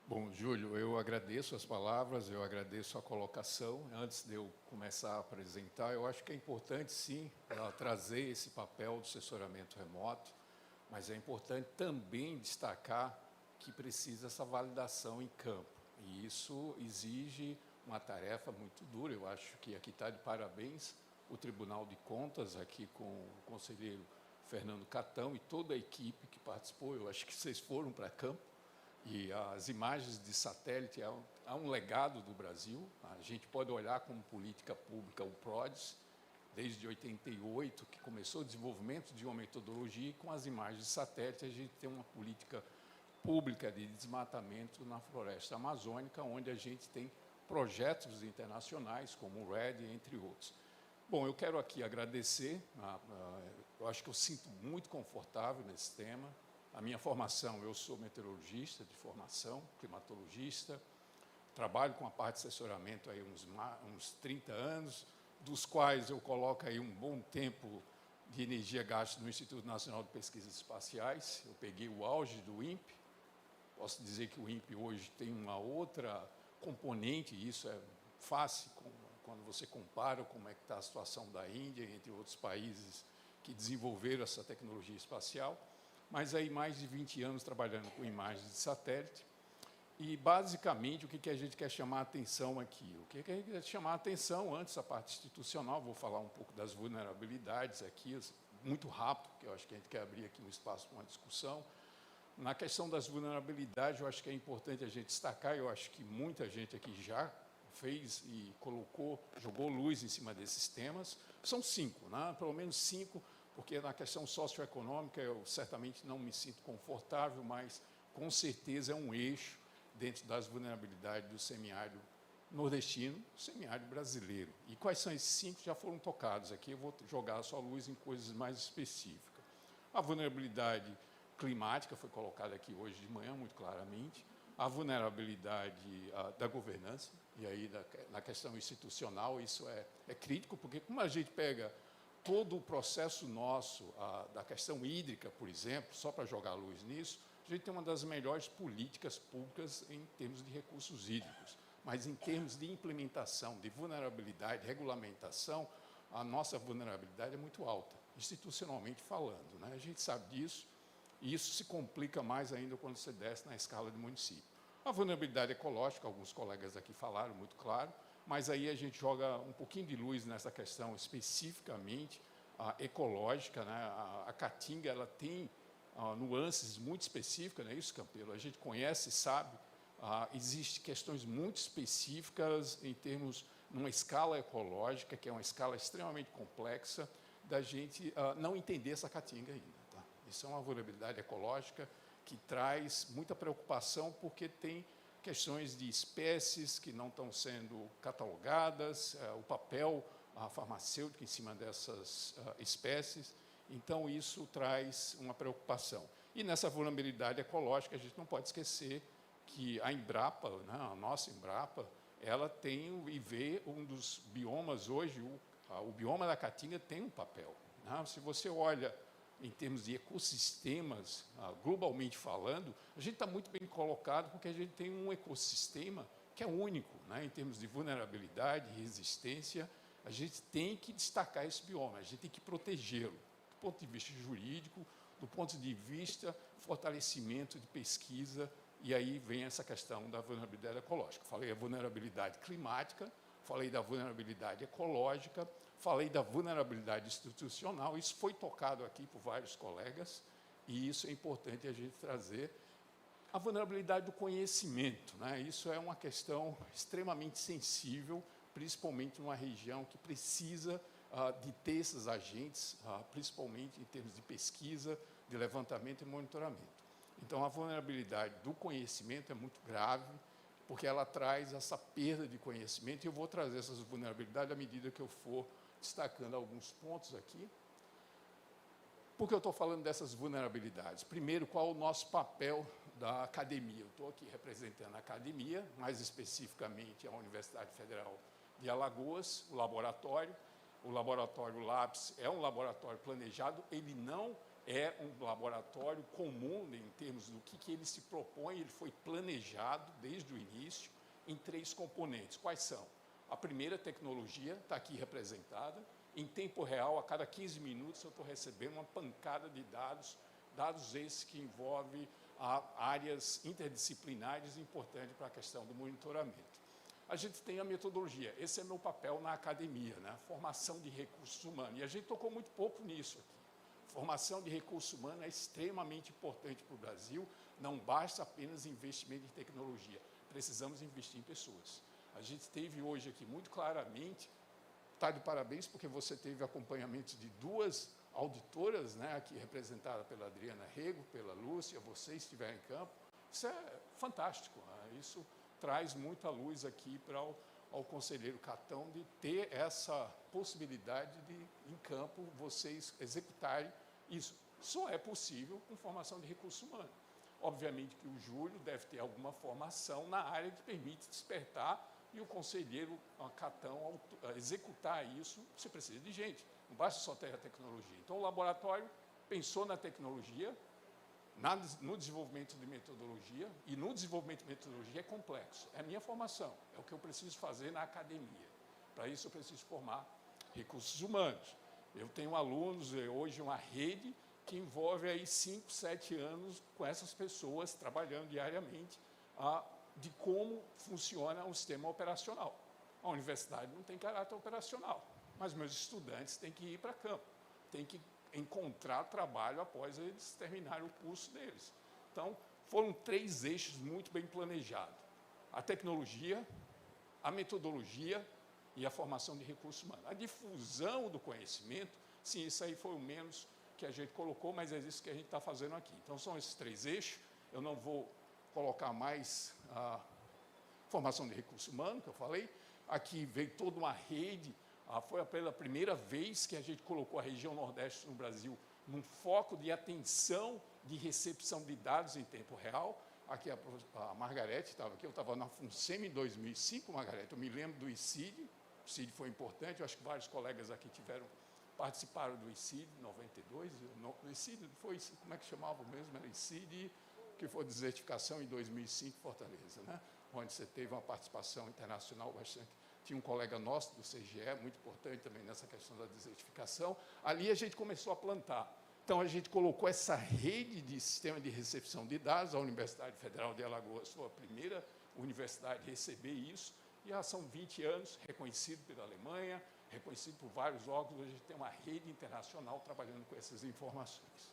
Bom, Júlio, eu agradeço as palavras, eu agradeço a colocação. Antes de eu começar a apresentar, eu acho que é importante, sim, trazer esse papel do assessoramento remoto, mas é importante também destacar que precisa essa validação em campo. E isso exige uma tarefa muito dura. Eu acho que aqui está de parabéns o Tribunal de Contas, aqui com o conselheiro Fernando Catão e toda a equipe que participou. Eu acho que vocês foram para campo. E as imagens de satélite há um legado do Brasil. A gente pode olhar como política pública o PRODES, desde 88, que começou o desenvolvimento de uma metodologia, e com as imagens de satélite a gente tem uma política pública de desmatamento na floresta amazônica, onde a gente tem projetos internacionais, como o RED, entre outros. Bom, eu quero aqui agradecer, eu acho que eu sinto muito confortável nesse tema. A minha formação, eu sou meteorologista de formação, climatologista, trabalho com a parte de assessoramento aí uns 30 anos, dos quais eu coloco aí um bom tempo de energia gasto no Instituto Nacional de Pesquisas Espaciais. Eu peguei o auge do INPE, posso dizer que o INPE hoje tem uma outra componente, e isso é fácil quando você compara como é que está a situação da Índia, entre outros países que desenvolveram essa tecnologia espacial. Mas aí mais de 20 anos trabalhando com imagens de satélite. E, basicamente, o que a gente quer chamar a atenção aqui? O que a gente quer chamar a atenção, antes a parte institucional, vou falar um pouco das vulnerabilidades aqui, muito rápido, porque eu acho que a gente quer abrir aqui um espaço para uma discussão. Na questão das vulnerabilidades, eu acho que é importante a gente destacar, eu acho que muita gente aqui já fez e colocou, jogou luz em cima desses temas. São 5, né? Pelo menos 5, porque na questão socioeconômica eu certamente não me sinto confortável, mas com certeza é um eixo dentro das vulnerabilidades do semiárido nordestino, semiárido brasileiro. E quais são esses 5 já foram tocados aqui? Eu vou jogar a sua luz em coisas mais específicas. A vulnerabilidade climática foi colocada aqui hoje de manhã, muito claramente. A vulnerabilidade da governança, e aí na questão institucional isso é crítico, porque como a gente pega todo o processo nosso, da questão hídrica, por exemplo, só para jogar luz nisso, a gente tem uma das melhores políticas públicas em termos de recursos hídricos, mas em termos de implementação, de vulnerabilidade, regulamentação, a nossa vulnerabilidade é muito alta, institucionalmente falando, né? A gente sabe disso, e isso se complica mais ainda quando você desce na escala do município. A vulnerabilidade ecológica, alguns colegas aqui falaram muito claro, mas aí a gente joga um pouquinho de luz nessa questão especificamente ecológica, né? A Caatinga ela tem nuances muito específicas, não é isso, Campelo? A gente conhece, sabe, existem questões muito específicas em termos, numa escala ecológica, que é uma escala extremamente complexa, da gente não entender essa Caatinga ainda. Tá? Isso é uma vulnerabilidade ecológica que traz muita preocupação, porque tem questões de espécies que não estão sendo catalogadas, o papel farmacêutico em cima dessas espécies. Então, isso traz uma preocupação. E nessa vulnerabilidade ecológica, a gente não pode esquecer que a Embrapa, né, a nossa Embrapa, ela tem e vê um dos biomas hoje, o bioma da Caatinga tem um papel. Né? Se você olha em termos de ecossistemas, globalmente falando, a gente está muito bem colocado, porque a gente tem um ecossistema que é único, né? Em termos de vulnerabilidade e resistência. A gente tem que destacar esse bioma, a gente tem que protegê-lo, do ponto de vista jurídico, do ponto de vista fortalecimento de pesquisa, e aí vem essa questão da vulnerabilidade ecológica. Falei a vulnerabilidade climática, falei da vulnerabilidade ecológica, falei da vulnerabilidade institucional, isso foi tocado aqui por vários colegas, e isso é importante a gente trazer. A vulnerabilidade do conhecimento, né? Isso é uma questão extremamente sensível, principalmente numa região que precisa de ter esses agentes, principalmente em termos de pesquisa, de levantamento e monitoramento. Então, a vulnerabilidade do conhecimento é muito grave, porque ela traz essa perda de conhecimento, e eu vou trazer essas vulnerabilidades à medida que eu for destacando alguns pontos aqui. Por que eu estou falando dessas vulnerabilidades? Primeiro, qual o nosso papel da academia? Eu estou aqui representando a academia, mais especificamente a Universidade Federal de Alagoas, o laboratório. O laboratório LAPS é um laboratório planejado, ele não é um laboratório comum em termos do que ele se propõe. Ele foi planejado desde o início em 3 componentes. Quais são? A primeira, tecnologia, está aqui representada. Em tempo real, a cada 15 minutos, eu estou recebendo uma pancada de dados esses que envolvem áreas interdisciplinares importantes para a questão do monitoramento. A gente tem a metodologia. Esse é meu papel na academia, né? Formação de recursos humanos. E a gente tocou muito pouco nisso aqui. Formação de recursos humanos é extremamente importante para o Brasil. Não basta apenas investimento em tecnologia. Precisamos investir em pessoas. A gente teve hoje aqui muito claramente, está de parabéns porque você teve acompanhamento de 2 auditoras, né, aqui representada pela Adriana Rego, pela Lúcia, você estiver em campo. Isso é fantástico, né? Isso traz muita luz aqui para ao conselheiro Catão de ter essa possibilidade de, em campo, vocês executarem isso. Só é possível com formação de recursos humanos. Obviamente que o Júlio deve ter alguma formação na área que permite despertar, e o conselheiro Catão, executar isso, você precisa de gente, não basta só ter a tecnologia. Então, o laboratório pensou na tecnologia, no desenvolvimento de metodologia, e no desenvolvimento de metodologia é complexo. É a minha formação, é o que eu preciso fazer na academia. Para isso, eu preciso formar recursos humanos. Eu tenho alunos, hoje, uma rede que envolve aí 5, 7 anos com essas pessoas trabalhando diariamente de como funciona o sistema operacional. A universidade não tem caráter operacional, mas meus estudantes têm que ir para campo, têm que encontrar trabalho após eles terminarem o curso deles. Então, foram 3 eixos muito bem planejados. A tecnologia, a metodologia e a formação de recursos humanos. A difusão do conhecimento, sim, isso aí foi o menos que a gente colocou, mas é isso que a gente está fazendo aqui. Então, são esses 3 eixos. Eu não vou colocar mais a formação de recursos humanos, que eu falei. Aqui veio toda uma rede. Foi pela primeira vez que a gente colocou a região Nordeste no Brasil num foco de atenção de recepção de dados em tempo real. Aqui a Margarete estava aqui, eu estava na FUNSEMI em 2005, Margarete, eu me lembro do ICID. O ICID foi importante, eu acho que vários colegas aqui participaram do ICID em 92. O ICID foi, como é que chamava mesmo? Era ICID, que foi desertificação em 2005, Fortaleza, né? Onde você teve uma participação internacional bastante. Tinha um colega nosso do CGE, muito importante também nessa questão da desertificação. Ali a gente começou a plantar. Então, a gente colocou essa rede de sistema de recepção de dados. A Universidade Federal de Alagoas foi a primeira universidade a receber isso, e já são 20 anos, reconhecido pela Alemanha, reconhecido por vários órgãos. A gente tem uma rede internacional trabalhando com essas informações.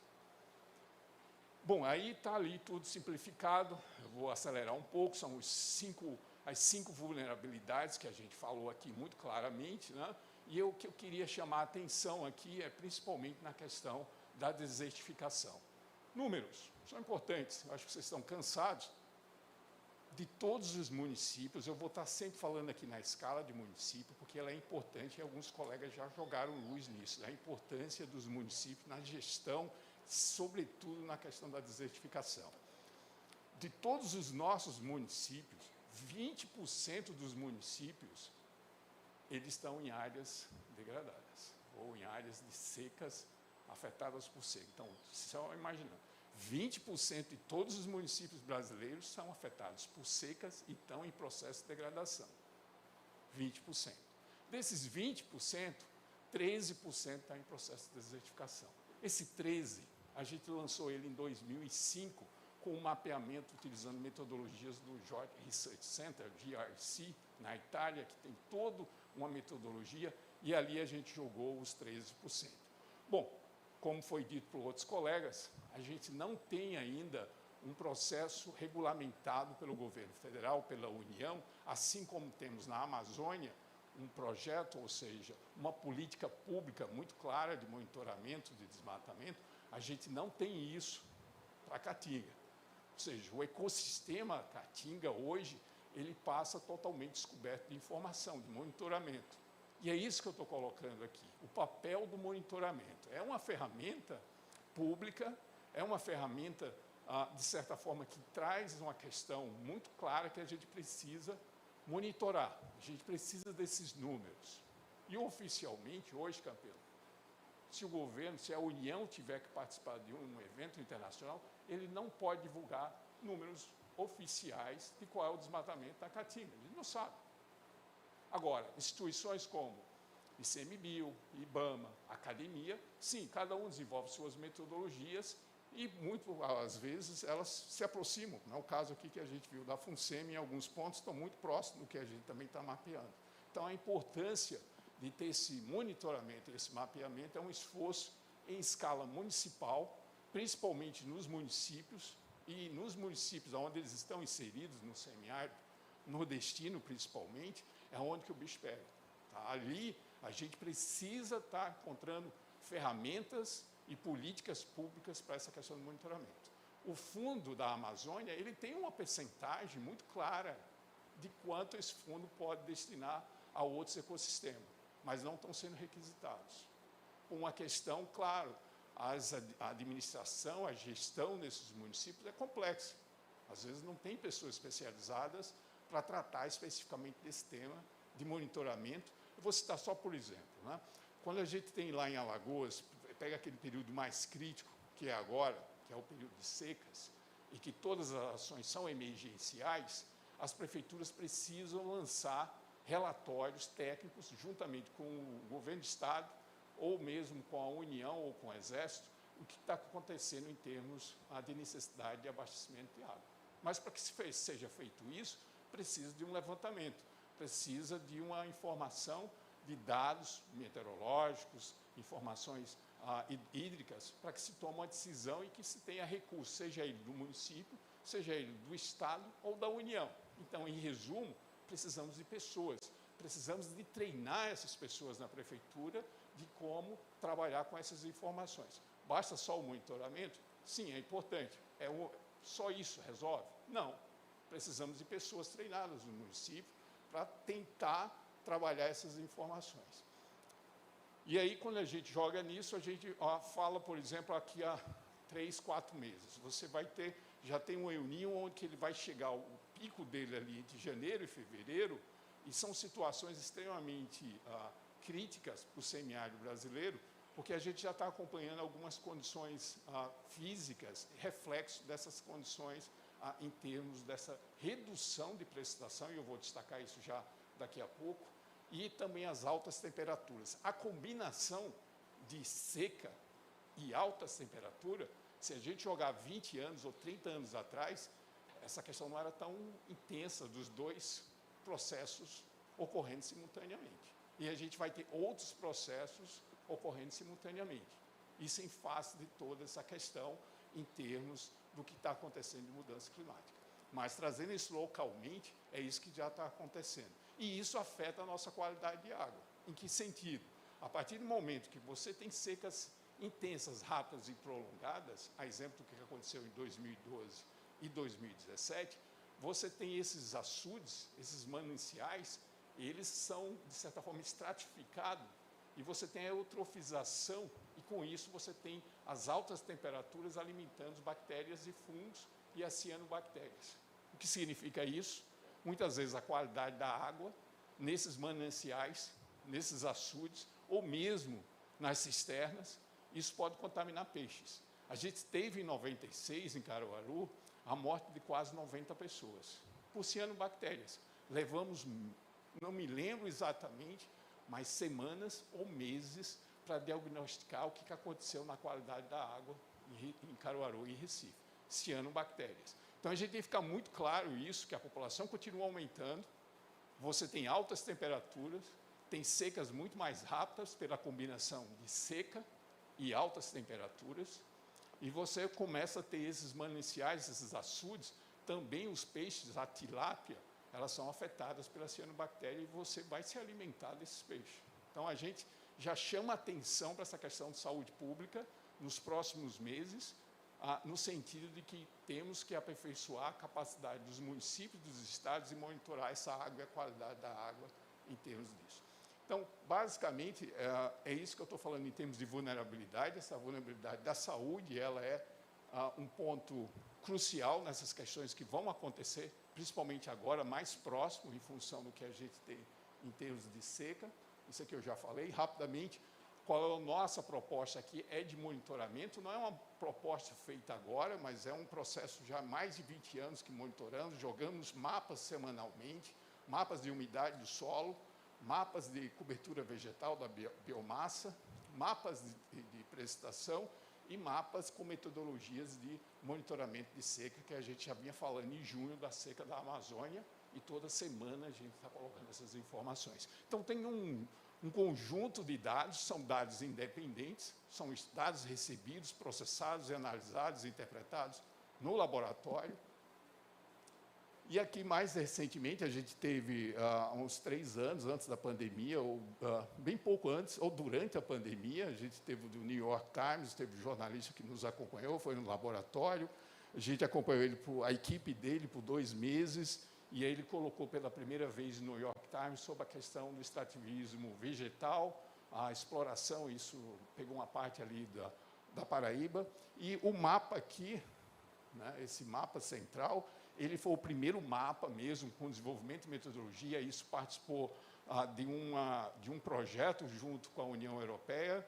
Bom, aí está ali tudo simplificado. Eu vou acelerar um pouco, são as 5 vulnerabilidades que a gente falou aqui muito claramente, né? E o que eu queria chamar a atenção aqui é principalmente na questão da desertificação. Números são importantes, eu acho que vocês estão cansados. De todos os municípios, eu vou estar sempre falando aqui na escala de município, porque ela é importante, e alguns colegas já jogaram luz nisso, a importância dos municípios na gestão, sobretudo na questão da desertificação. De todos os nossos municípios, 20% dos municípios, eles estão em áreas degradadas, ou em áreas de secas, afetadas por seca. Então, só imaginando, 20% de todos os municípios brasileiros são afetados por secas e estão em processo de degradação. 20%. Desses 20%, 13% está em processo de desertificação. Esse 13%, a gente lançou ele em 2005, com um mapeamento utilizando metodologias do George Research Center, GRC, na Itália, que tem toda uma metodologia, e ali a gente jogou os 13%. Bom, como foi dito por outros colegas, a gente não tem ainda um processo regulamentado pelo governo federal, pela União, assim como temos na Amazônia um projeto, ou seja, uma política pública muito clara de monitoramento de desmatamento. A gente não tem isso para a Caatinga. Ou seja, o ecossistema Caatinga hoje, ele passa totalmente descoberto de informação, de monitoramento. E é isso que eu estou colocando aqui, o papel do monitoramento. É uma ferramenta pública, é uma ferramenta, de certa forma, que traz uma questão muito clara que a gente precisa monitorar. A gente precisa desses números. E, oficialmente, hoje, Campelo, se o governo, se a União tiver que participar de um evento internacional, ele não pode divulgar números oficiais de qual é o desmatamento da Caatinga. Ele não sabe. Agora, instituições como ICMBio, IBAMA, academia, sim, cada um desenvolve suas metodologias e, às vezes, elas se aproximam. Não é o caso aqui que a gente viu da FUNSEMI, em alguns pontos, estão muito próximos do que a gente também está mapeando. Então, a importância de ter esse monitoramento, esse mapeamento, é um esforço em escala municipal, principalmente nos municípios, e nos municípios onde eles estão inseridos, no semiárido, nordestino principalmente, é onde que o bicho pega. Tá? Ali, a gente precisa estar encontrando ferramentas e políticas públicas para essa questão do monitoramento. O fundo da Amazônia, ele tem uma percentagem muito clara de quanto esse fundo pode destinar a outros ecossistemas, mas não estão sendo requisitados. Uma questão, claro, a administração, a gestão desses municípios é complexa. Às vezes não tem pessoas especializadas para tratar especificamente desse tema de monitoramento. Eu vou citar só por exemplo, né? Quando a gente tem lá em Alagoas, pega aquele período mais crítico, que é agora, que é o período de secas, e que todas as ações são emergenciais, as prefeituras precisam lançar relatórios técnicos, juntamente com o governo do Estado, ou mesmo com a União ou com o Exército, o que está acontecendo em termos de necessidade de abastecimento de água. Mas para que seja feito isso, precisa de um levantamento, precisa de uma informação de dados meteorológicos, informações hídricas, para que se tome uma decisão e que se tenha recurso, seja ele do município, seja ele do Estado ou da União. Então, em resumo, precisamos de pessoas, precisamos de treinar essas pessoas na prefeitura de como trabalhar com essas informações. Basta só o monitoramento? Sim, é importante. Só isso resolve? Não. Precisamos de pessoas treinadas no município para tentar trabalhar essas informações. E aí, quando a gente joga nisso, a gente fala, por exemplo, aqui há 3, 4 meses. Você vai ter, já tem um El Niño, onde ele vai chegar, o pico dele ali de janeiro e fevereiro, e são situações extremamente críticas para o semiárido brasileiro, porque a gente já está acompanhando algumas condições físicas, reflexo dessas condições em termos dessa redução de precipitação, e eu vou destacar isso já daqui a pouco, e também as altas temperaturas. A combinação de seca e altas temperaturas, se a gente jogar 20 anos ou 30 anos atrás, essa questão não era tão intensa dos dois processos ocorrendo simultaneamente. E a gente vai ter outros processos ocorrendo simultaneamente. Isso em face de toda essa questão em termos do que está acontecendo de mudança climática. Mas trazendo isso localmente, é isso que já está acontecendo. E isso afeta a nossa qualidade de água. Em que sentido? A partir do momento que você tem secas intensas, rápidas e prolongadas, a exemplo do que aconteceu em 2012 e 2017, você tem esses açudes, esses mananciais, eles são, de certa forma, estratificados, e você tem a eutrofização, e com isso você tem as altas temperaturas alimentando bactérias e fungos e as cianobactérias. O que significa isso? Muitas vezes a qualidade da água nesses mananciais, nesses açudes, ou mesmo nas cisternas, isso pode contaminar peixes. A gente teve em 96, em Caruaru, a morte de quase 90 pessoas por cianobactérias. Levamos, não me lembro exatamente, mas semanas ou meses para diagnosticar o que aconteceu na qualidade da água em Caruaru e em Recife. Cianobactérias. Então, a gente tem que ficar muito claro isso, que a população continua aumentando, você tem altas temperaturas, tem secas muito mais rápidas pela combinação de seca e altas temperaturas, e você começa a ter esses mananciais, esses açudes, também os peixes, a tilápia, elas são afetadas pela cianobactéria e você vai se alimentar desses peixes. Então, a gente já chama atenção para essa questão de saúde pública nos próximos meses, no sentido de que temos que aperfeiçoar a capacidade dos municípios, dos estados, e monitorar essa água e a qualidade da água em termos disso. Então, basicamente, é isso que eu estou falando em termos de vulnerabilidade. Essa vulnerabilidade da saúde, ela é um ponto crucial nessas questões que vão acontecer, principalmente agora, mais próximo, em função do que a gente tem em termos de seca. Isso aqui eu já falei rapidamente. qual é a nossa proposta aqui? É de monitoramento, não é uma proposta feita agora, mas é um processo já há mais de 20 anos que monitoramos, jogamos mapas semanalmente, mapas de umidade do solo, mapas de cobertura vegetal da biomassa, mapas de precipitação e mapas com metodologias de monitoramento de seca, que a gente já vinha falando em junho da seca da Amazônia, e toda semana a gente está colocando essas informações. Então, tem um conjunto de dados, são dados independentes, são dados recebidos, processados, analisados, interpretados no laboratório. E aqui, mais recentemente, a gente teve, uns 3 anos antes da pandemia, ou bem pouco antes, ou durante a pandemia, a gente teve do New York Times, teve um jornalista que nos acompanhou, foi no laboratório, a gente acompanhou ele, a equipe dele, por 2 meses, e aí ele colocou pela primeira vez no New York Times sobre a questão do extrativismo vegetal, a exploração, isso pegou uma parte ali da Paraíba, e o mapa aqui, né, esse mapa central, ele foi o primeiro mapa mesmo com desenvolvimento de metodologia, isso participou de um projeto junto com a União Europeia.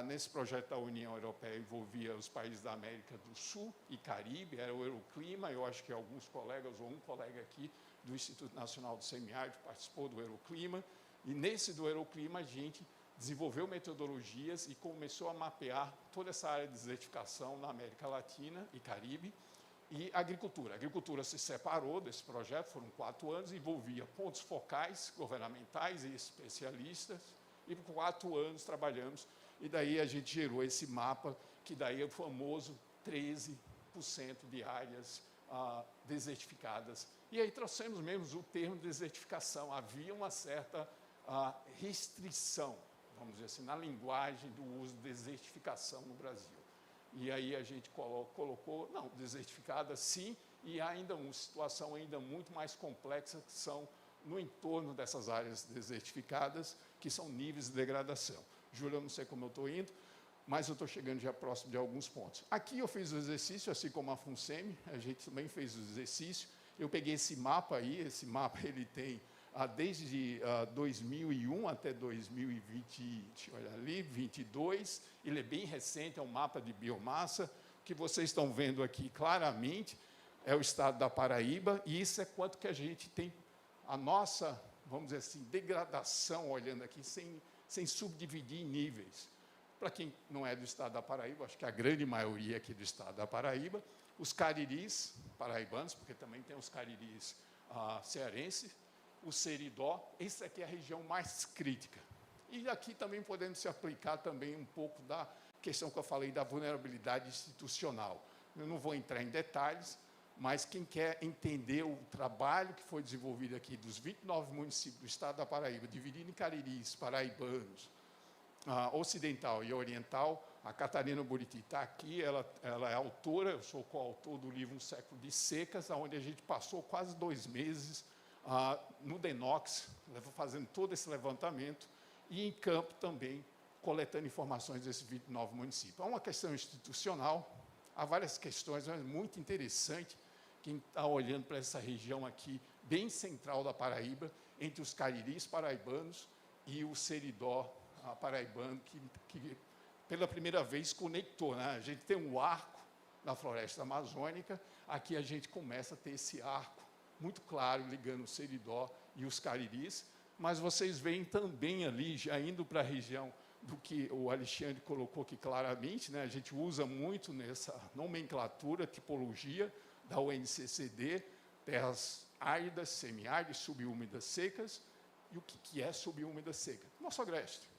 Nesse projeto da União Europeia envolvia os países da América do Sul e Caribe, era o Euroclima, eu acho que alguns colegas, ou um colega aqui do Instituto Nacional do Semiárido participou do Euroclima, e nesse do Euroclima a gente desenvolveu metodologias e começou a mapear toda essa área de desertificação na América Latina e Caribe, e agricultura. A agricultura se separou desse projeto, foram 4 anos, envolvia pontos focais, governamentais e especialistas, e por 4 anos trabalhamos, e daí a gente gerou esse mapa, que daí é o famoso 13% de áreas desertificadas. E aí trouxemos mesmo o termo desertificação. Havia uma certa restrição, vamos dizer assim, na linguagem do uso de desertificação no Brasil. E aí a gente colocou, não, desertificada sim, e ainda uma situação ainda muito mais complexa, que são no entorno dessas áreas desertificadas, que são níveis de degradação. Júlio, eu não sei como eu estou indo, mas eu estou chegando já próximo de alguns pontos. Aqui eu fiz o exercício, assim como a FUNSEMI, a gente também fez o exercício. Eu peguei esse mapa aí, esse mapa ele tem desde 2001 até 2020, deixa eu olhar ali, 22, ele é bem recente, é um mapa de biomassa. O que vocês estão vendo aqui claramente é o estado da Paraíba, e isso é quanto que a gente tem a nossa, vamos dizer assim, degradação, olhando aqui, sem subdividir em níveis. Para quem não é do estado da Paraíba, acho que a grande maioria aqui do estado da Paraíba, os cariris paraibanos, porque também tem os cariris cearenses, o seridó, essa aqui é a região mais crítica. E aqui também podemos se aplicar também um pouco da questão que eu falei da vulnerabilidade institucional. Eu não vou entrar em detalhes, mas quem quer entender o trabalho que foi desenvolvido aqui dos 29 municípios do estado da Paraíba, dividido em cariris, paraibanos, ocidental e oriental, a Catarina Buriti está aqui, ela é autora, eu sou coautor do livro Um Século de Secas, onde a gente passou quase 2 meses no DENOX, fazendo todo esse levantamento, e em campo também, coletando informações desses 29 municípios. É uma questão institucional, há várias questões, mas é muito interessante quem está olhando para essa região aqui, bem central da Paraíba, entre os cariris paraibanos e o seridó paraibano, que pela primeira vez conectou, né? A gente tem um arco na floresta amazônica, aqui a gente começa a ter esse arco muito claro, ligando o seridó e os cariris, mas vocês veem também ali, já indo para a região do que o Alexandre colocou aqui claramente, né? A gente usa muito nessa nomenclatura, tipologia da UNCCD, terras áridas, semiáridas, subúmidas, secas. E o que é subúmida seca? Nosso agreste,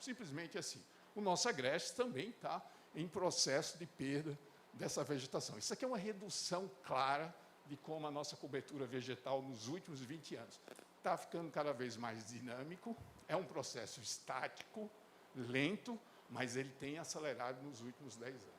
simplesmente assim. O nosso agreste também está em processo de perda dessa vegetação. Isso aqui é uma redução clara de como a nossa cobertura vegetal nos últimos 20 anos está ficando cada vez mais dinâmico, é um processo estático, lento, mas ele tem acelerado nos últimos 10 anos.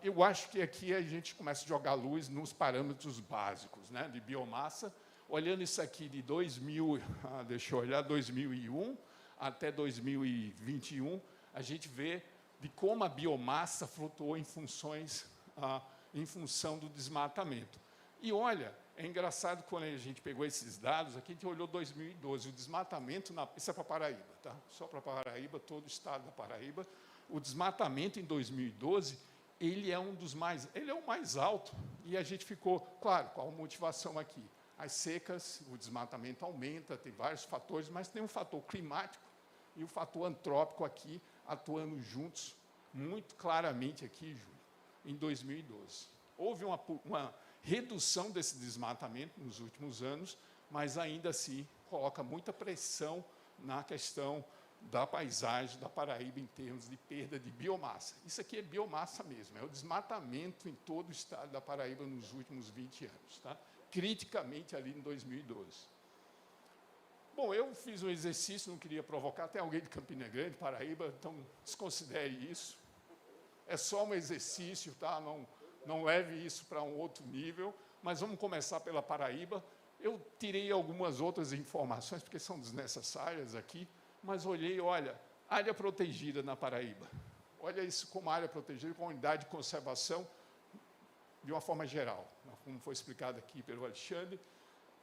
Eu acho que aqui a gente começa a jogar luz nos parâmetros básicos, né, de biomassa. Olhando isso aqui de 2001 até 2021, a gente vê de como a biomassa flutuou em função do desmatamento. E olha, é engraçado quando a gente pegou esses dados, aqui a gente olhou 2012, o desmatamento, isso é para Paraíba, tá? Só para Paraíba, todo o estado da Paraíba, o desmatamento em 2012, ele é o mais alto, e a gente ficou, claro, qual a motivação aqui? As secas, o desmatamento aumenta, tem vários fatores, mas tem um fator climático e o fator antrópico aqui, atuando juntos, muito claramente aqui, Júlio, em 2012. Houve uma redução desse desmatamento nos últimos anos, mas ainda assim coloca muita pressão na questão da paisagem da Paraíba em termos de perda de biomassa. Isso aqui é biomassa mesmo, é o desmatamento em todo o estado da Paraíba nos últimos 20 anos, tá? Criticamente ali em 2012. Bom, eu fiz um exercício, não queria provocar, tem alguém de Campina Grande, Paraíba, então desconsidere isso. É só um exercício, tá? Não leve isso para um outro nível, mas vamos começar pela Paraíba. Eu tirei algumas outras informações, porque são desnecessárias aqui, mas olhei, olha, área protegida na Paraíba. Olha isso como área protegida, com unidade de conservação, de uma forma geral, como foi explicado aqui pelo Alexandre,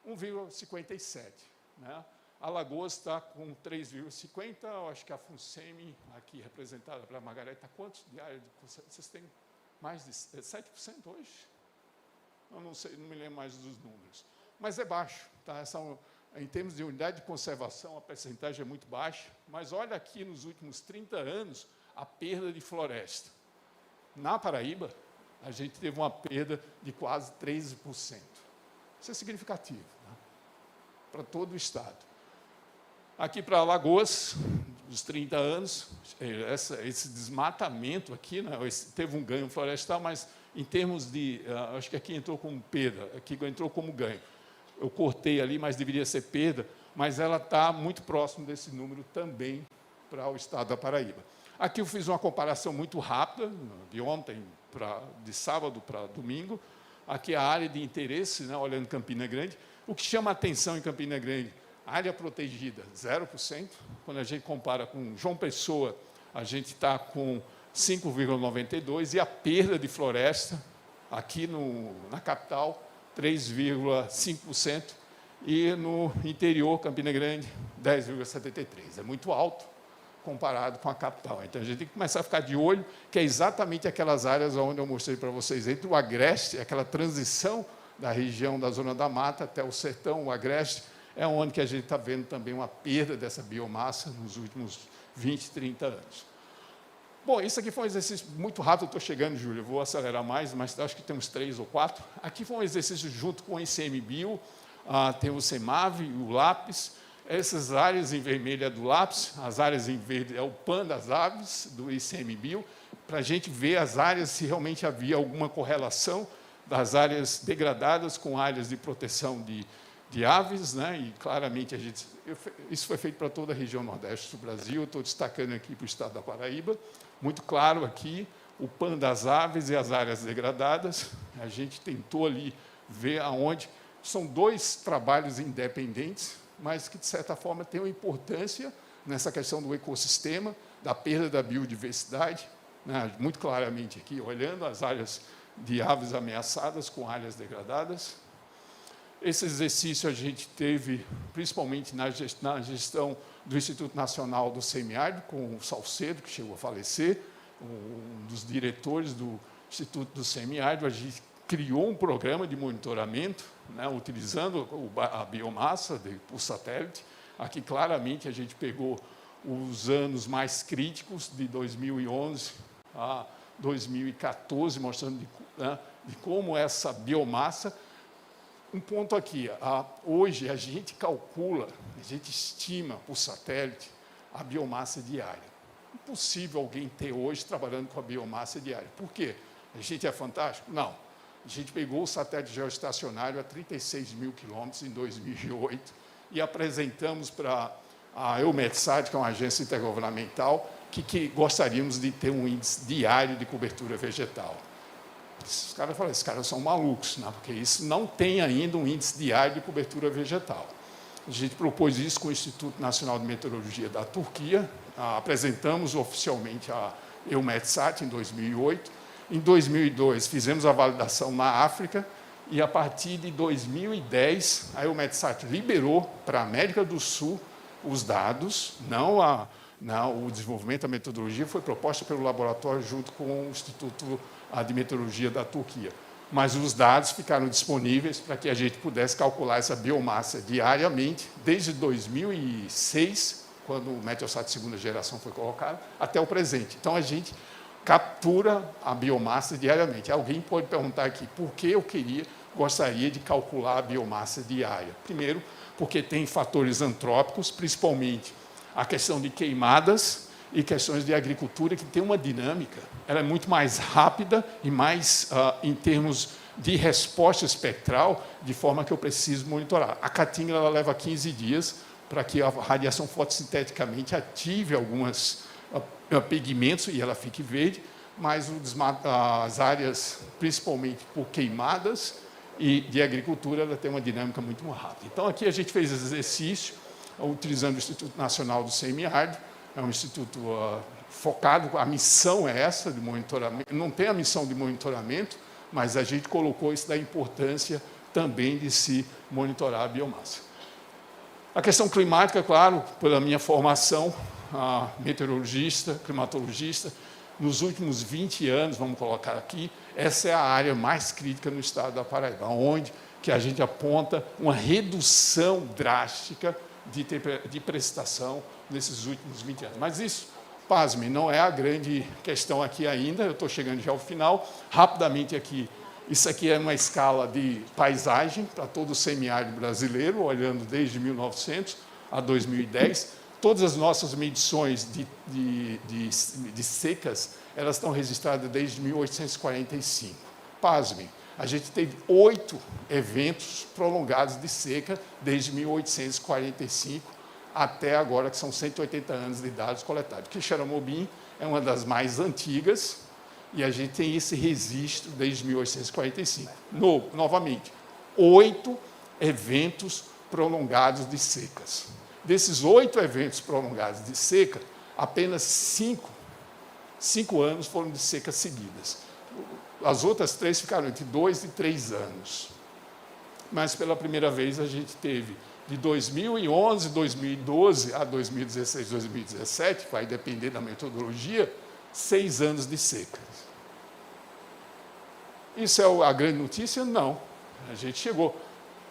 1,57. Né? Alagoas está com 3,50, acho que a FUNSEMI, aqui representada pela Margarete, está quantos de área de conservação? Vocês têm mais de 7% hoje? Eu não sei, não me lembro mais dos números. Mas é baixo, tá? Em termos de unidade de conservação, a percentagem é muito baixa, mas olha aqui nos últimos 30 anos a perda de floresta. Na Paraíba, a gente teve uma perda de quase 13%. Isso é significativo, né? Para todo o estado. Aqui para Alagoas, dos 30 anos, esse desmatamento aqui, né, teve um ganho florestal, mas em termos de, acho que aqui entrou como perda, aqui entrou como ganho. Eu cortei ali, mas deveria ser perda, mas ela está muito próximo desse número também para o estado da Paraíba. Aqui eu fiz uma comparação muito rápida, de ontem, de sábado para domingo. Aqui a área de interesse, né, olhando Campina Grande. O que chama a atenção em Campina Grande, área protegida, 0%. Quando a gente compara com João Pessoa, a gente está com 5,92%, e a perda de floresta, aqui na capital, 3,5%, e no interior, Campina Grande, 10,73%. É muito alto comparado com a capital. Então, a gente tem que começar a ficar de olho, que é exatamente aquelas áreas onde eu mostrei para vocês, entre o agreste, aquela transição da região da Zona da Mata até o sertão, o agreste, é onde que a gente está vendo também uma perda dessa biomassa nos últimos 20, 30 anos. Bom, isso aqui foi um exercício muito rápido, estou chegando, Júlio, vou acelerar mais, mas acho que tem uns 3 ou 4. Aqui foi um exercício junto com o ICMBio, tem o CEMAV e o LAPS. Essas áreas em vermelho é do LAPS, as áreas em verde é o PAN das aves, do ICMBio, para a gente ver as áreas, se realmente havia alguma correlação das áreas degradadas com áreas de proteção de aves, né? E claramente isso foi feito para toda a região nordeste do Brasil. Estou destacando aqui para o estado da Paraíba, muito claro aqui, o PAN das aves e as áreas degradadas. A gente tentou ali ver aonde. São 2 trabalhos independentes, mas que, de certa forma, têm uma importância nessa questão do ecossistema, da perda da biodiversidade, né? Muito claramente aqui, olhando as áreas de aves ameaçadas com áreas degradadas. Esse exercício a gente teve, principalmente na gestão do Instituto Nacional do Semiárido, com o Salcedo, que chegou a falecer, um dos diretores do Instituto do Semiárido. A gente criou um programa de monitoramento, né, utilizando a biomassa por satélite. Aqui, claramente, a gente pegou os anos mais críticos, de 2011 a 2014, mostrando de como essa biomassa. Um ponto aqui, hoje a gente calcula, a gente estima por satélite a biomassa diária. Impossível alguém ter hoje trabalhando com a biomassa diária. Por quê? A gente é fantástico? Não. A gente pegou o satélite geoestacionário a 36 mil quilômetros em 2008 e apresentamos para a EUMETSAT, que é uma agência intergovernamental, que gostaríamos de ter um índice diário de cobertura vegetal. Os caras falaram, esses caras são malucos, né? Porque isso não tem ainda um índice diário de cobertura vegetal. A gente propôs isso com o Instituto Nacional de Meteorologia da Turquia, apresentamos oficialmente a EUMETSAT em 2008. Em 2002, fizemos a validação na África, e a partir de 2010, aí o Metsat liberou para a América do Sul os dados, o desenvolvimento da metodologia foi proposta pelo laboratório junto com o Instituto de Meteorologia da Turquia. Mas os dados ficaram disponíveis para que a gente pudesse calcular essa biomassa diariamente, desde 2006, quando o Meteosat segunda geração foi colocado, até o presente. Então, a gente captura a biomassa diariamente. Alguém pode perguntar aqui, por que eu gostaria de calcular a biomassa diária? Primeiro, porque tem fatores antrópicos, principalmente a questão de queimadas e questões de agricultura, que tem uma dinâmica. Ela é muito mais rápida e mais, em termos de resposta espectral, de forma que eu preciso monitorar. A caatinga ela leva 15 dias para que a radiação fotossinteticamente ative alguns pigmentos e ela fique verde, mas as áreas, principalmente por queimadas e de agricultura, ela tem uma dinâmica muito rápida. Então, aqui a gente fez esse exercício, utilizando o Instituto Nacional do Semiárido, é um instituto focado, a missão é essa, de monitoramento, não tem a missão de monitoramento, mas a gente colocou isso da importância também de se monitorar a biomassa. A questão climática, claro, pela minha formação, meteorologista, climatologista, nos últimos 20 anos, vamos colocar aqui, essa é a área mais crítica no estado da Paraíba, onde que a gente aponta uma redução drástica de precipitação nesses últimos 20 anos. Mas isso, pasmem, não é a grande questão aqui ainda, eu estou chegando já ao final. Rapidamente aqui, isso aqui é uma escala de paisagem para todo o semiárido brasileiro, olhando desde 1900 a 2010. Todas as nossas medições de secas, elas estão registradas desde 1845. Pasmem, a gente teve 8 eventos prolongados de seca desde 1845 até agora, que são 180 anos de dados coletados. Quixeramobim é uma das mais antigas, e a gente tem esse registro desde 1845. Novamente, 8 eventos prolongados de secas. Desses 8 eventos prolongados de seca, apenas 5 anos foram de secas seguidas. As outras 3 ficaram entre 2 e 3 anos. Mas, pela primeira vez, a gente teve, de 2011, 2012 a 2016, 2017, vai depender da metodologia, 6 anos de seca. Isso é a grande notícia? Não. A gente chegou.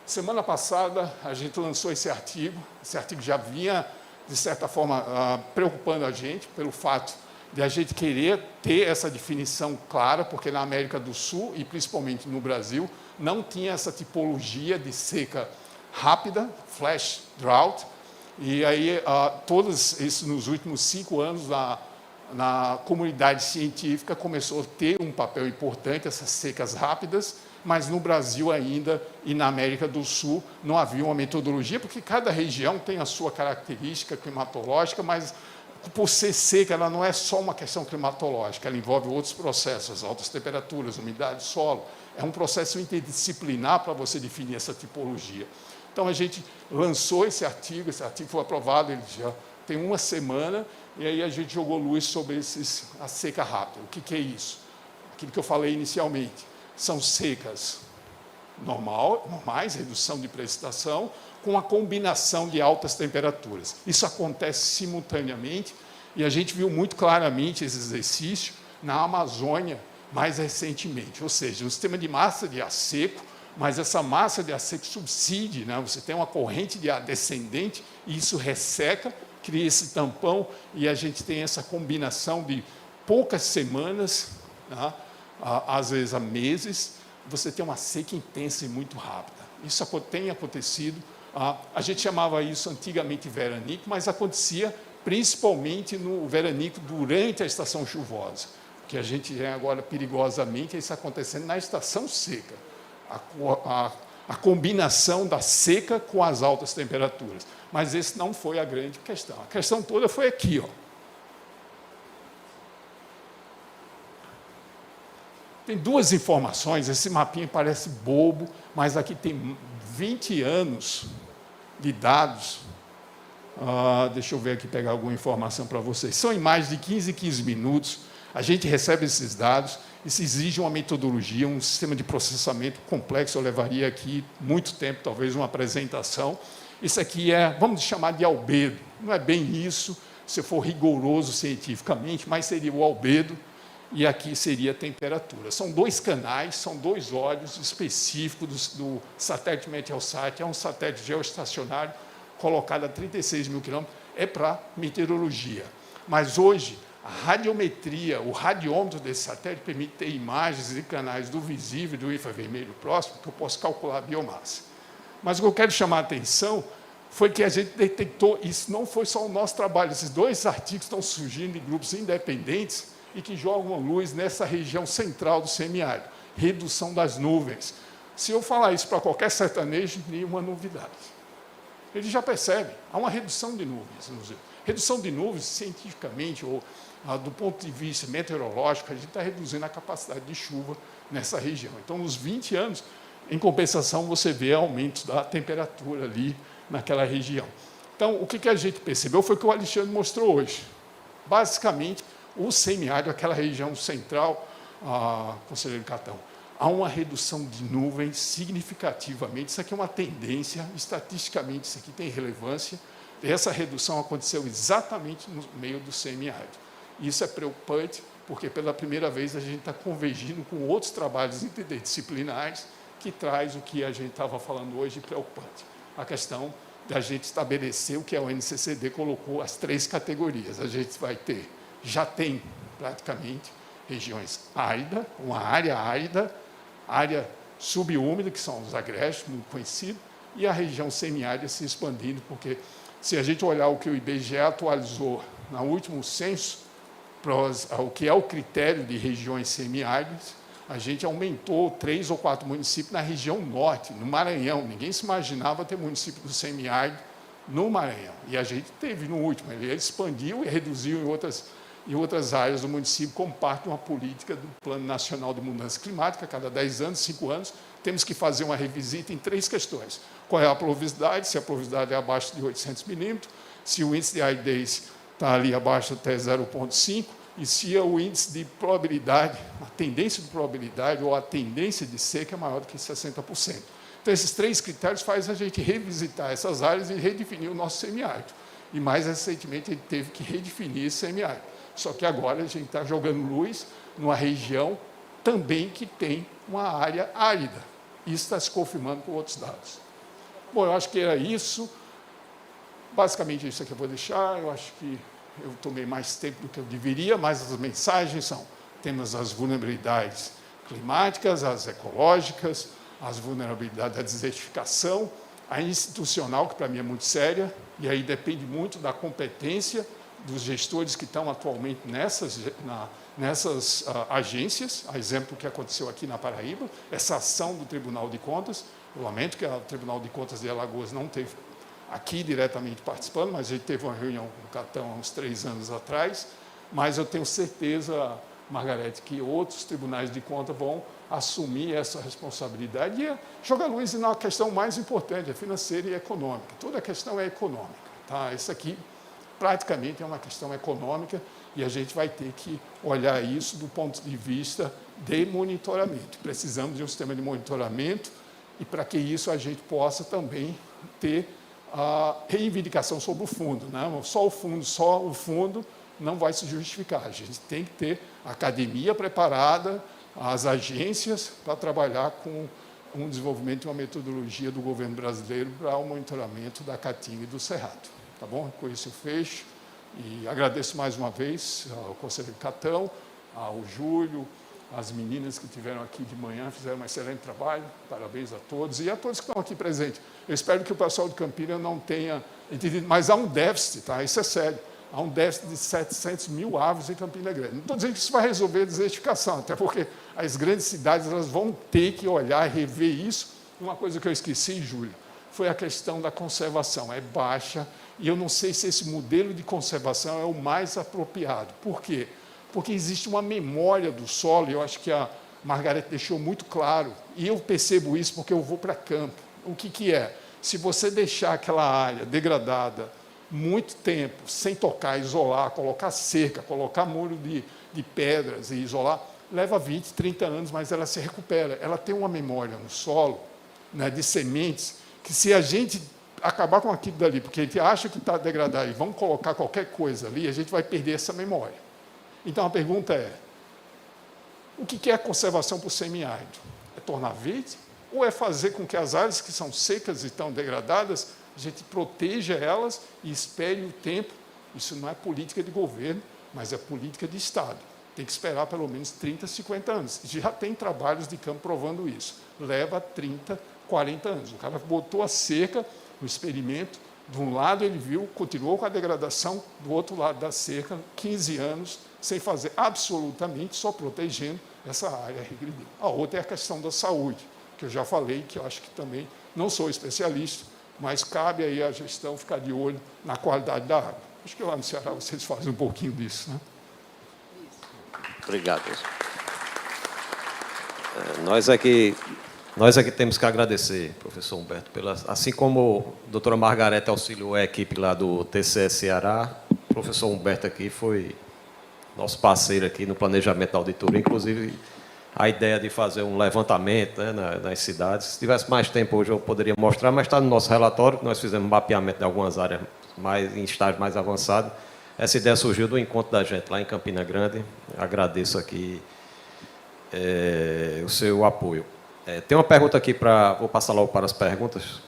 Semana passada, a gente lançou esse artigo já vinha, de certa forma, preocupando a gente, pelo fato de a gente querer ter essa definição clara, porque na América do Sul, e principalmente no Brasil, não tinha essa tipologia de seca rápida, flash drought, e aí, todos isso nos últimos 5 anos, na comunidade científica começou a ter um papel importante, essas secas rápidas, mas no Brasil ainda e na América do Sul não havia uma metodologia, porque cada região tem a sua característica climatológica, mas por ser seca, ela não é só uma questão climatológica, ela envolve outros processos, altas temperaturas, umidade, solo. É um processo interdisciplinar para você definir essa tipologia. Então, a gente lançou esse artigo foi aprovado, ele já tem 1 semana, e aí a gente jogou luz sobre a seca rápida. O que é isso? Aquilo que eu falei inicialmente. São secas normais, redução de precipitação, com a combinação de altas temperaturas. Isso acontece simultaneamente, e a gente viu muito claramente esse exercício na Amazônia, mais recentemente. Ou seja, um sistema de massa de ar seco, mas essa massa de ar seco subside, né? Você tem uma corrente de ar descendente, e isso resseca, cria esse tampão, e a gente tem essa combinação de poucas semanas, né? Às vezes há meses, você tem uma seca intensa e muito rápida. Isso tem acontecido, a gente chamava isso antigamente veranico, mas acontecia principalmente no veranico durante a estação chuvosa, que a gente vê agora perigosamente isso acontecendo na estação seca, a combinação da seca com as altas temperaturas. Mas esse não foi a grande questão. A questão toda foi aqui, ó. Tem 2 informações, esse mapinha parece bobo, mas aqui tem 20 anos de dados. Deixa eu ver aqui, pegar alguma informação para vocês. São em mais de 15 minutos, a gente recebe esses dados, Isso exige uma metodologia, um sistema de processamento complexo. Eu levaria aqui muito tempo, talvez uma apresentação. Isso aqui vamos chamar de albedo. Não é bem isso, se for rigoroso cientificamente, mas seria o albedo, e aqui seria a temperatura. São 2 canais, são 2 olhos específicos do satélite Meteosat. É um satélite geoestacionário colocado a 36 mil quilômetros, é para meteorologia. Mas hoje, a radiometria, o radiômetro desse satélite permite ter imagens de canais do visível e do infravermelho próximo, que eu posso calcular a biomassa. Mas o que eu quero chamar a atenção foi que a gente detectou, isso não foi só o nosso trabalho, esses 2 artigos estão surgindo em grupos independentes e que jogam luz nessa região central do semiárido, redução das nuvens. Se eu falar isso para qualquer sertanejo, nenhuma novidade. Ele já percebe, há uma redução de nuvens. Redução de nuvens, cientificamente, ou do ponto de vista meteorológico, a gente está reduzindo a capacidade de chuva nessa região. Então, nos 20 anos, em compensação, você vê aumento da temperatura ali naquela região. Então, o que a gente percebeu foi o que o Alexandre mostrou hoje. Basicamente, o semiárido, aquela região central, conselheiro Catão, há uma redução de nuvens significativamente. Isso aqui é uma tendência, estatisticamente isso aqui tem relevância. Essa redução aconteceu exatamente no meio do semiárido. Isso é preocupante, porque pela primeira vez a gente está convergindo com outros trabalhos interdisciplinares que traz o que a gente estava falando hoje de preocupante. A questão da gente estabelecer o que a ONCCD colocou, as 3 categorias. A gente vai ter, já tem praticamente, regiões áridas, uma área árida, área subúmida, que são os agrestes, muito conhecidos, e a região semiárida se expandindo, porque se a gente olhar o que o IBGE atualizou no último censo, o que é o critério de regiões semiáridas, a gente aumentou 3 ou 4 municípios na região norte, no Maranhão. Ninguém se imaginava ter município do semiárido no Maranhão. E a gente teve no último, ele expandiu e reduziu em outras áreas do município, como parte de uma política do Plano Nacional de Mudança Climática. A cada 10 anos, 5 anos, temos que fazer uma revisita em 3 questões. Qual é a pluviosidade? Se a pluviosidade é abaixo de 800 milímetros, se o índice de aridez está ali abaixo até 0,5, e se o índice de probabilidade, a tendência de probabilidade ou a tendência de seca é maior do que 60%. Então, esses 3 critérios fazem a gente revisitar essas áreas e redefinir o nosso semiárido. E, mais recentemente, a gente teve que redefinir esse semiárido. Só que agora a gente está jogando luz numa região também que tem uma área árida. Isso está se confirmando com outros dados. Bom, eu acho que era isso. Basicamente, isso aqui eu vou deixar. Eu acho que eu tomei mais tempo do que eu deveria, mas as mensagens são: temos as vulnerabilidades climáticas, as ecológicas, as vulnerabilidades da desertificação, a institucional, que para mim é muito séria, e aí depende muito da competência dos gestores que estão atualmente nessas agências, a exemplo que aconteceu aqui na Paraíba, essa ação do Tribunal de Contas. Eu lamento que o Tribunal de Contas de Alagoas não teve aqui diretamente participando, mas a gente teve uma reunião com o Catão há uns 3 anos atrás, mas eu tenho certeza, Margarete, que outros tribunais de contas vão assumir essa responsabilidade e jogar luz na questão mais importante, a financeira e econômica. Toda a questão é econômica. Tá? Isso aqui, praticamente, é uma questão econômica e a gente vai ter que olhar isso do ponto de vista de monitoramento. Precisamos de um sistema de monitoramento e, para que isso, a gente possa também ter a reivindicação sobre o fundo. Né? Só o fundo não vai se justificar. A gente tem que ter a academia preparada, as agências para trabalhar com um desenvolvimento de uma metodologia do governo brasileiro para o monitoramento da Caatinga e do Cerrado. Tá bom? Com isso eu fecho e agradeço mais uma vez ao conselheiro Catão, ao Júlio, as meninas que estiveram aqui de manhã, fizeram um excelente trabalho, parabéns a todos, e a todos que estão aqui presentes. Eu espero que o pessoal de Campinas não tenha entendido, mas há um déficit, tá? Isso é sério, há um déficit de 700 mil árvores em Campina Grande. Não estou dizendo que isso vai resolver a desertificação, até porque as grandes cidades elas vão ter que olhar e rever isso. Uma coisa que eu esqueci, Júlio, foi a questão da conservação, é baixa, e eu não sei se esse modelo de conservação é o mais apropriado. Por quê? Porque existe uma memória do solo, e eu acho que a Margarete deixou muito claro, e eu percebo isso porque eu vou para campo. O que é? Se você deixar aquela área degradada muito tempo, sem tocar, isolar, colocar cerca, colocar muro de pedras e isolar, leva 20, 30 anos, mas ela se recupera. Ela tem uma memória no solo, né, de sementes, que se a gente acabar com aquilo dali, porque a gente acha que está degradado e vamos colocar qualquer coisa ali, a gente vai perder essa memória. Então, a pergunta é, o que é conservação por semiárido? É tornar verde? Ou é fazer com que as áreas que são secas e estão degradadas, a gente proteja elas e espere o tempo? Isso não é política de governo, mas é política de Estado. Tem que esperar pelo menos 30, 50 anos. Já tem trabalhos de campo provando isso. Leva 30, 40 anos. O cara botou a cerca no experimento, de um lado ele viu, continuou com a degradação, do outro lado da cerca, 15 anos, sem fazer absolutamente, só protegendo essa área regrediu. A outra é a questão da saúde, que eu já falei, que eu acho que também não sou especialista, mas cabe aí à gestão ficar de olho na qualidade da água. Acho que lá no Ceará vocês fazem um pouquinho disso, né? Obrigado. Nós aqui temos que agradecer, professor Humberto, assim como a doutora Margarete auxiliou a equipe lá do TCE Ceará, o professor Humberto aqui foi nosso parceiro aqui no planejamento da auditoria, inclusive a ideia de fazer um levantamento, né, nas cidades. Se tivesse mais tempo hoje eu poderia mostrar, mas está no nosso relatório, que nós fizemos um mapeamento de algumas áreas em estágio mais avançado. Essa ideia surgiu do encontro da gente lá em Campina Grande. Agradeço aqui o seu apoio. Tem uma pergunta aqui, vou passar logo para as perguntas.